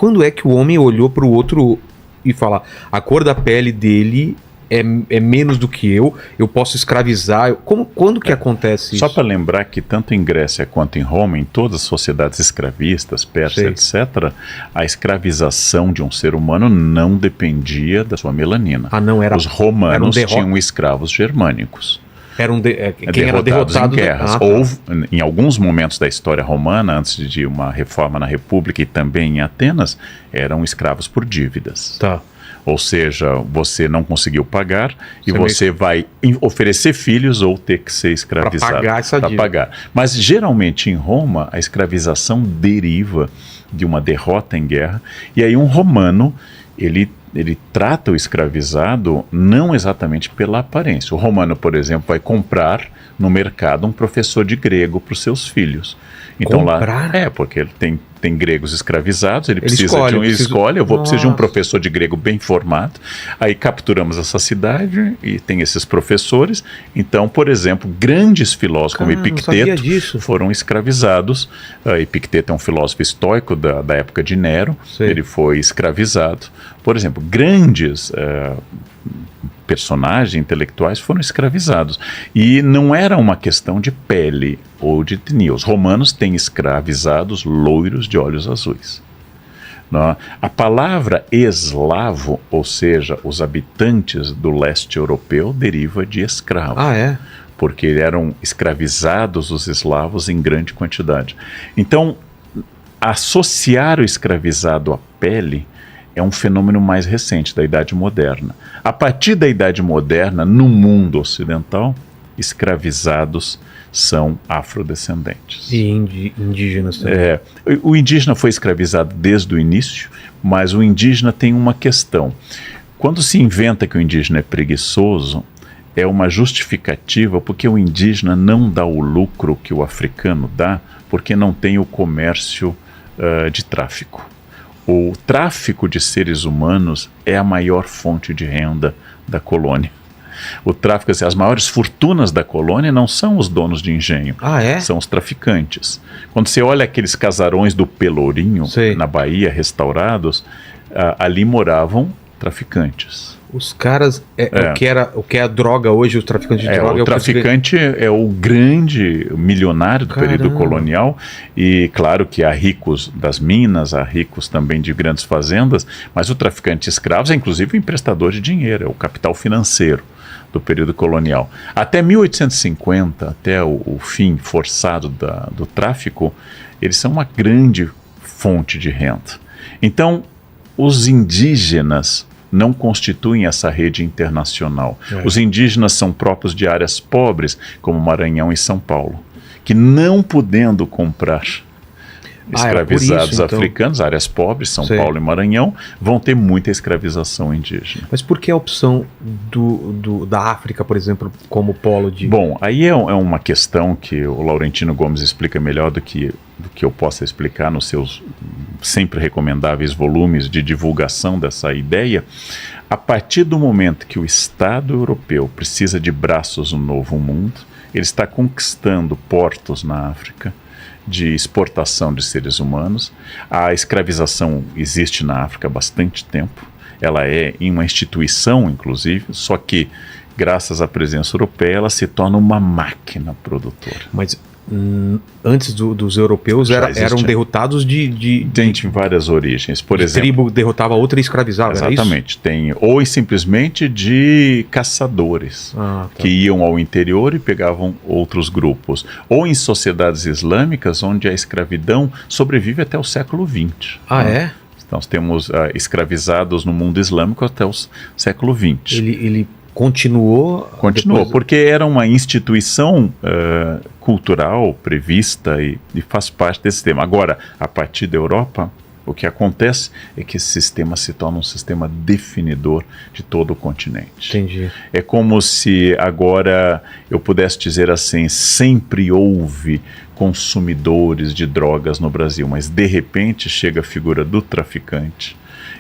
quando é que o homem olhou pro outro e fala, a cor da pele dele é menos do que eu posso escravizar? Quando que acontece isso? Só para lembrar que tanto em Grécia quanto em Roma, em todas as sociedades escravistas, persas, etc., a escravização de um ser humano não dependia da sua melanina. Os romanos tinham escravos germânicos. Quem era derrotado em guerras. Houve, em alguns momentos da história romana, antes de uma reforma na República e também em Atenas, eram escravos por dívidas. Tá. Ou seja, você não conseguiu pagar e você vai oferecer filhos ou ter que ser escravizado. Para pagar essa dívida. Pagar. Mas geralmente em Roma, a escravização deriva de uma derrota em guerra. E aí um romano, ele trata o escravizado não exatamente pela aparência. O romano, por exemplo, vai comprar no mercado um professor de grego para os seus filhos. Então comprar? Lá porque ele tem gregos escravizados, ele escolhe, preciso de um professor de grego bem formado. Aí capturamos essa cidade e tem esses professores. Então, por exemplo, grandes filósofos como Epicteto foram escravizados. Epicteto é um filósofo estoico da época de Nero. Ele foi escravizado. Por exemplo, grandes personagens intelectuais foram escravizados. E não era uma questão de pele ou de etnia. Os romanos têm escravizados loiros de olhos azuis. Não? A palavra eslavo, ou seja, os habitantes do leste europeu, deriva de escravo. Porque eram escravizados os eslavos em grande quantidade. Então, associar o escravizado à pele é um fenômeno mais recente, da Idade Moderna. A partir da Idade Moderna, no mundo ocidental, escravizados são afrodescendentes. E indígenas também. O indígena foi escravizado desde o início, mas o indígena tem uma questão. Quando se inventa que o indígena é preguiçoso, é uma justificativa porque o indígena não dá o lucro que o africano dá, porque não tem o comércio de tráfico. O tráfico de seres humanos é a maior fonte de renda da colônia. O tráfico, as maiores fortunas da colônia não são os donos de engenho, são os traficantes. Quando você olha aqueles casarões do Pelourinho, na Bahia, restaurados, ali moravam traficantes. Os caras, o que é a droga hoje, os traficantes de droga... O traficante é o grande milionário do período colonial, e claro que há ricos das minas, há ricos também de grandes fazendas, mas o traficante de escravos é inclusive o emprestador de dinheiro, é o capital financeiro do período colonial. Até 1850, até o fim forçado do tráfico, eles são uma grande fonte de renda. Então, os indígenas não constituem essa rede internacional. Os indígenas são próprios de áreas pobres, como Maranhão e São Paulo, que não podendo comprar escravizados africanos, áreas pobres, São Paulo e Maranhão, vão ter muita escravização indígena. Mas por que a opção da África, por exemplo, como polo de... Bom, aí é uma questão que o Laurentino Gomes explica melhor do que eu possa explicar nos seus sempre recomendáveis volumes de divulgação dessa ideia. A partir do momento que o Estado europeu precisa de braços no novo mundo, ele está conquistando portos na África de exportação de seres humanos. A escravização existe na África há bastante tempo. Ela é uma instituição, inclusive, só que, graças à presença europeia, ela se torna uma máquina produtora. Mas antes dos europeus eram derrotados Tem várias origens. Por exemplo, tribo derrotava outra e escravizava, exatamente. Ou simplesmente de caçadores que iam ao interior e pegavam outros grupos. Ou em sociedades islâmicas, onde a escravidão sobrevive até o século XX. Então, nós temos escravizados no mundo islâmico até o século XX. Ele continuou, porque era uma instituição cultural prevista e faz parte desse sistema. Agora, a partir da Europa, o que acontece é que esse sistema se torna um sistema definidor de todo o continente. Entendi. É como se agora eu pudesse dizer assim, sempre houve consumidores de drogas no Brasil, mas de repente chega a figura do traficante,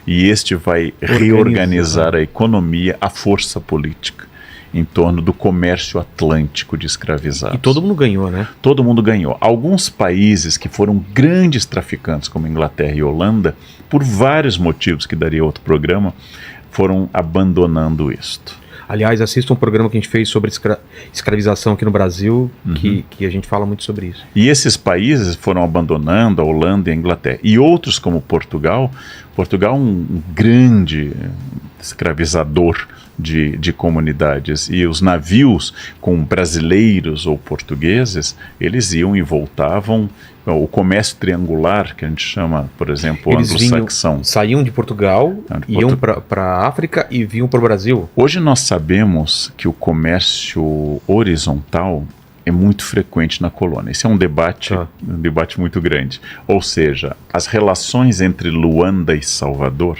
e este vai reorganizar a economia, a força política. em torno do comércio atlântico de escravizados. E todo mundo ganhou, né? Todo mundo ganhou. Alguns países que foram grandes traficantes, como Inglaterra e Holanda, por vários motivos que daria outro programa, foram abandonando isto. Aliás, assista um programa que a gente fez sobre escravização aqui no Brasil, que a gente fala muito sobre isso. E esses países foram abandonando, a Holanda e a Inglaterra. E outros como Portugal um grande escravizador de comunidades. E os navios com brasileiros ou portugueses, eles iam e voltavam. O comércio triangular, que a gente chama, por exemplo, anglo-saxão. Saíam de Portugal, iam para a África e vinham para o Brasil. Hoje nós sabemos que o comércio horizontal é muito frequente na colônia. Esse é um debate muito grande. Ou seja, as relações entre Luanda e Salvador,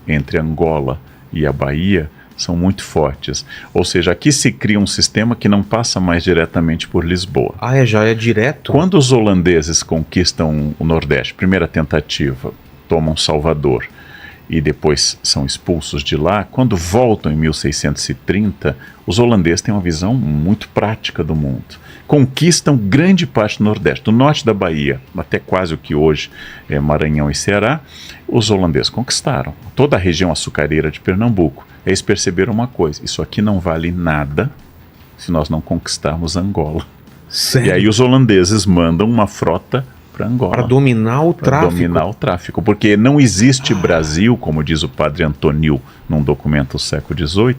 entre Angola e a Bahia, são muito fortes. Ou seja, aqui se cria um sistema que não passa mais diretamente por Lisboa. Já é direto? Quando os holandeses conquistam o Nordeste, primeira tentativa, tomam Salvador e depois são expulsos de lá, quando voltam em 1630, os holandeses têm uma visão muito prática do mundo. Conquistam grande parte do Nordeste, do norte da Bahia, até quase o que hoje é Maranhão e Ceará, os holandeses conquistaram. Toda a região açucareira de Pernambuco. Eles perceberam uma coisa: isso aqui não vale nada se nós não conquistarmos Angola. Sério? E aí os holandeses mandam uma frota para Angola. Para dominar o tráfico. Para dominar o tráfico. Porque não existe Brasil, como diz o padre Antonil num documento do século XVIII,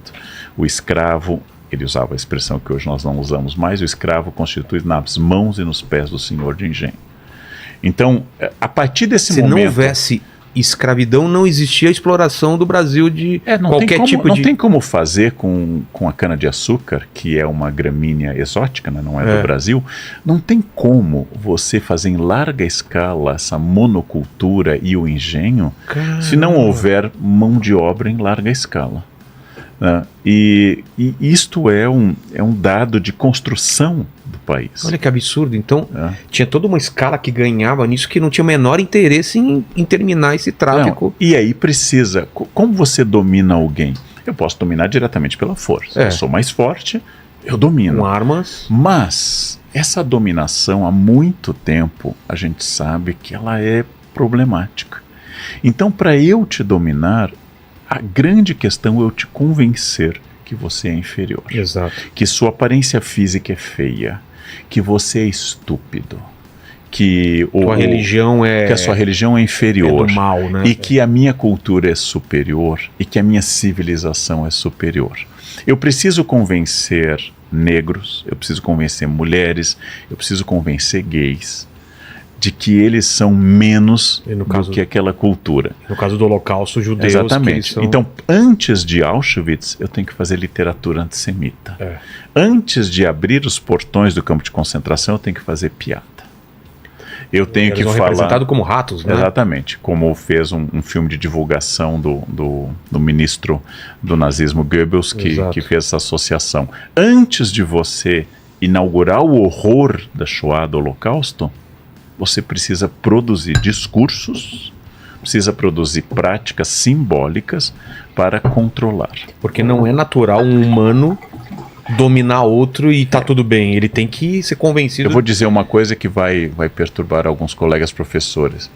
o escravo, ele usava a expressão que hoje nós não usamos mais, o escravo constitui nas mãos e nos pés do senhor de engenho. Então, a partir desse momento... Se não houvesse escravidão, não existia a exploração do Brasil de qualquer tipo de... Não tem como fazer com a cana-de-açúcar, que é uma gramínea exótica, né? Não é do Brasil, não tem como você fazer em larga escala essa monocultura e o engenho, se não houver mão de obra em larga escala. E isto é um dado de construção do país. Olha que absurdo. Então, tinha toda uma escala que ganhava nisso, que não tinha o menor interesse em terminar esse tráfico. Não, e aí precisa... Como você domina alguém? Eu posso dominar diretamente pela força. Eu sou mais forte, eu domino. Com armas. Mas essa dominação, há muito tempo, a gente sabe que ela é problemática. Então, para eu te dominar, a grande questão é eu te convencer que você é inferior. Exato. Que sua aparência física é feia, que você é estúpido, que a sua religião é inferior, é do mal, né? E que a minha cultura é superior e que a minha civilização é superior. Eu preciso convencer negros, eu preciso convencer mulheres, eu preciso convencer gays de que eles são menos do que aquela cultura. No caso do Holocausto, judeus... Exatamente. Então, antes de Auschwitz, eu tenho que fazer literatura antissemita. Antes de abrir os portões do campo de concentração, eu tenho que fazer piada. Eu tenho que falar... representado como ratos, né? Exatamente. Como fez um filme de divulgação do ministro do nazismo Goebbels, que fez essa associação. Antes de você inaugurar o horror da Shoah, do Holocausto, você precisa produzir discursos, precisa produzir práticas simbólicas para controlar. Porque não é natural um humano dominar outro e tá tudo bem. Ele tem que ser convencido. Eu vou dizer uma coisa que vai perturbar alguns colegas professores.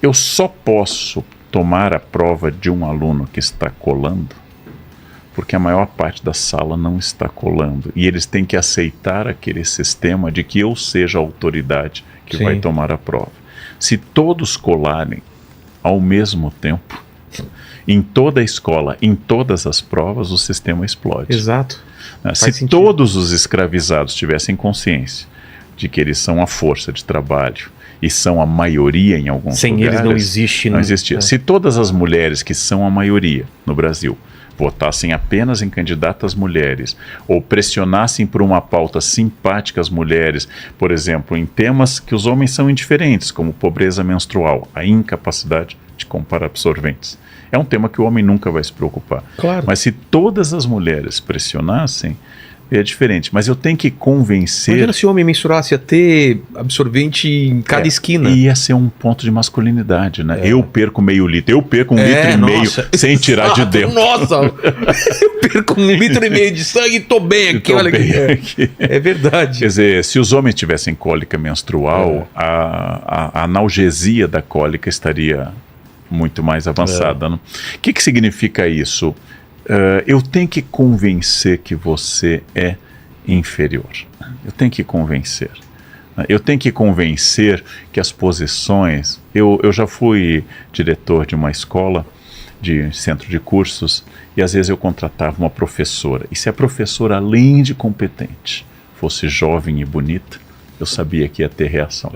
Eu só posso tomar a prova de um aluno que está colando porque a maior parte da sala não está colando. E eles têm que aceitar aquele sistema de que eu seja a autoridade que vai tomar a prova. Se todos colarem ao mesmo tempo, em toda a escola, em todas as provas, o sistema explode. Exato. Se todos os escravizados tivessem consciência de que eles são a força de trabalho e são a maioria em alguns lugares... Sem eles não existe... Não existia. Se todas as mulheres que são a maioria no Brasil votassem apenas em candidatas mulheres ou pressionassem por uma pauta simpática às mulheres, por exemplo, em temas que os homens são indiferentes, como pobreza menstrual, a incapacidade de comprar absorventes. É um tema que o homem nunca vai se preocupar. Claro. Mas se todas as mulheres pressionassem, é diferente. Mas eu tenho que convencer... Imagina se o homem mensurasse, ia ter absorvente em cada esquina. Ia ser um ponto de masculinidade, né? Eu perco meio litro, eu perco 1,5 litro sem tirar de dentro. Nossa, eu perco 1,5 litro de sangue e tô bem aqui, olha aqui. É verdade. Quer dizer, se os homens tivessem cólica menstrual, a analgesia da cólica estaria muito mais avançada. Né? O que significa isso? Eu tenho que convencer que você é inferior. Eu tenho que convencer. Eu tenho que convencer que as posições... Eu já fui diretor de uma escola, de centro de cursos, e às vezes eu contratava uma professora. E se a professora, além de competente, fosse jovem e bonita, eu sabia que ia ter reação.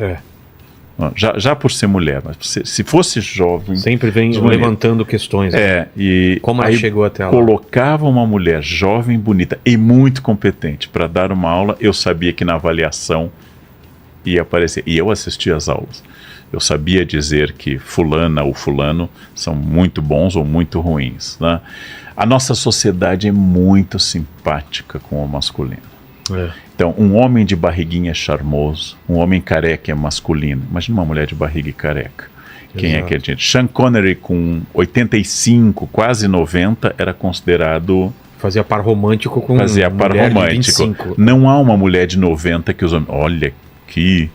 Já por ser mulher, mas se fosse jovem... Sempre vem levantando questões. E como ela chegou até lá? Colocava uma mulher jovem, bonita e muito competente para dar uma aula, eu sabia que na avaliação ia aparecer. E eu assistia às aulas. Eu sabia dizer que fulana ou fulano são muito bons ou muito ruins. Né? A nossa sociedade é muito simpática com o masculino. Então, um homem de barriguinha é charmoso, um homem careca é masculino. Imagina uma mulher de barriga e careca. Quem é aquele gente? Sean Connery, com 85, quase 90, era considerado... Fazia par romântico com Fazia par romântico. 25. Não há uma mulher de 90 que os homens... Olha que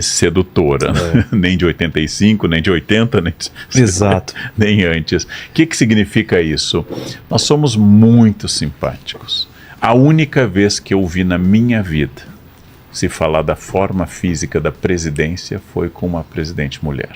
sedutora. Nem de 85, nem de 80, nem de... Exato. Nem antes. O que significa isso? Nós somos muito simpáticos. A única vez que eu vi na minha vida se falar da forma física da presidência foi com uma presidente mulher,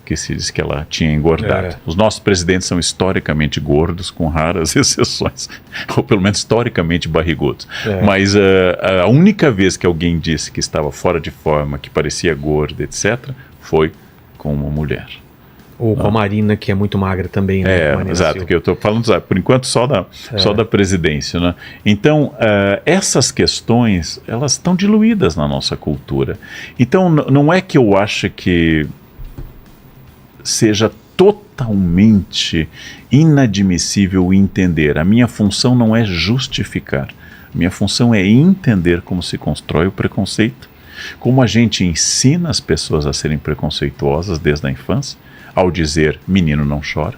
que se diz que ela tinha engordado. Os nossos presidentes são historicamente gordos, com raras exceções, ou pelo menos historicamente barrigudos. Mas a única vez que alguém disse que estava fora de forma, que parecia gorda, etc., foi com uma mulher. Ou com a Marina, que é muito magra também, né? Exato, que eu estou falando, por enquanto, só da presidência. Né? Então, essas questões, elas estão diluídas na nossa cultura. Então, não é que eu acho que seja totalmente inadmissível entender. A minha função não é justificar. A minha função é entender como se constrói o preconceito, como a gente ensina as pessoas a serem preconceituosas desde a infância, ao dizer, menino não chora.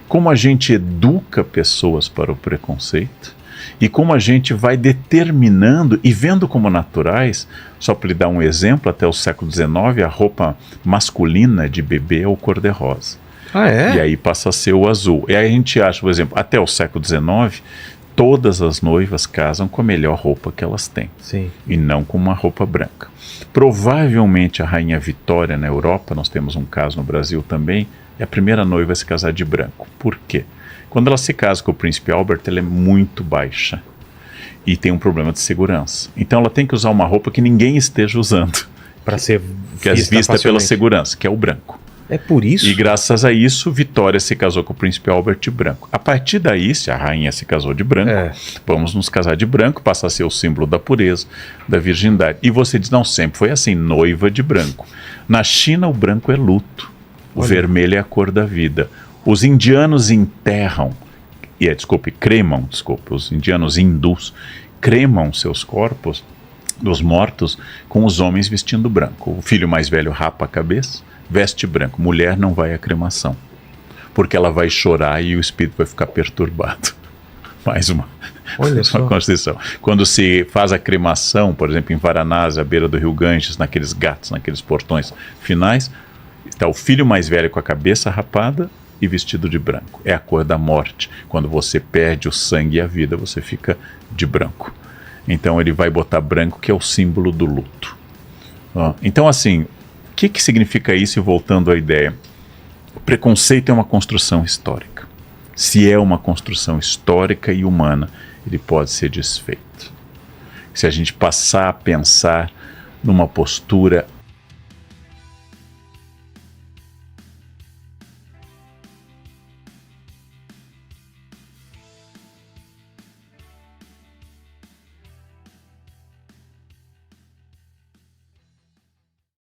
Como a gente educa pessoas para o preconceito e como a gente vai determinando e vendo como naturais, só para lhe dar um exemplo, até o século XIX, a roupa masculina de bebê é o cor-de-rosa. E aí passa a ser o azul. E aí a gente acha, por exemplo, até o século XIX, todas as noivas casam com a melhor roupa que elas têm. E não com uma roupa branca. Provavelmente a Rainha Vitória na Europa, nós temos um caso no Brasil também, é a primeira noiva a se casar de branco. Por quê? Quando ela se casa com o Príncipe Albert, ela é muito baixa e tem um problema de segurança. Então ela tem que usar uma roupa que ninguém esteja usando, para ser vista pela segurança, que é o branco. É por isso? E graças a isso, Vitória se casou com o Príncipe Albert de branco. A partir daí, se a rainha se casou de branco, vamos nos casar de branco, passa a ser o símbolo da pureza, da virgindade. E você diz, não, sempre foi assim, noiva de branco. Na China, o branco é luto, o vermelho é a cor da vida. Os indianos enterram, cremam, os indianos hindus, cremam seus corpos dos mortos com os homens vestindo branco. O filho mais velho rapa a cabeça, veste branco. Mulher não vai à cremação, porque ela vai chorar e o espírito vai ficar perturbado. Mais uma constituição. Quando se faz a cremação, por exemplo, em Varanasi, à beira do rio Ganges, naqueles gatos, naqueles portões finais, está o filho mais velho com a cabeça rapada e vestido de branco. É a cor da morte. Quando você perde o sangue e a vida, você fica de branco. Então ele vai botar branco, que é o símbolo do luto. Então, assim, o que significa isso? E voltando à ideia, o preconceito é uma construção histórica. Se é uma construção histórica e humana, ele pode ser desfeito. Se a gente passar a pensar numa postura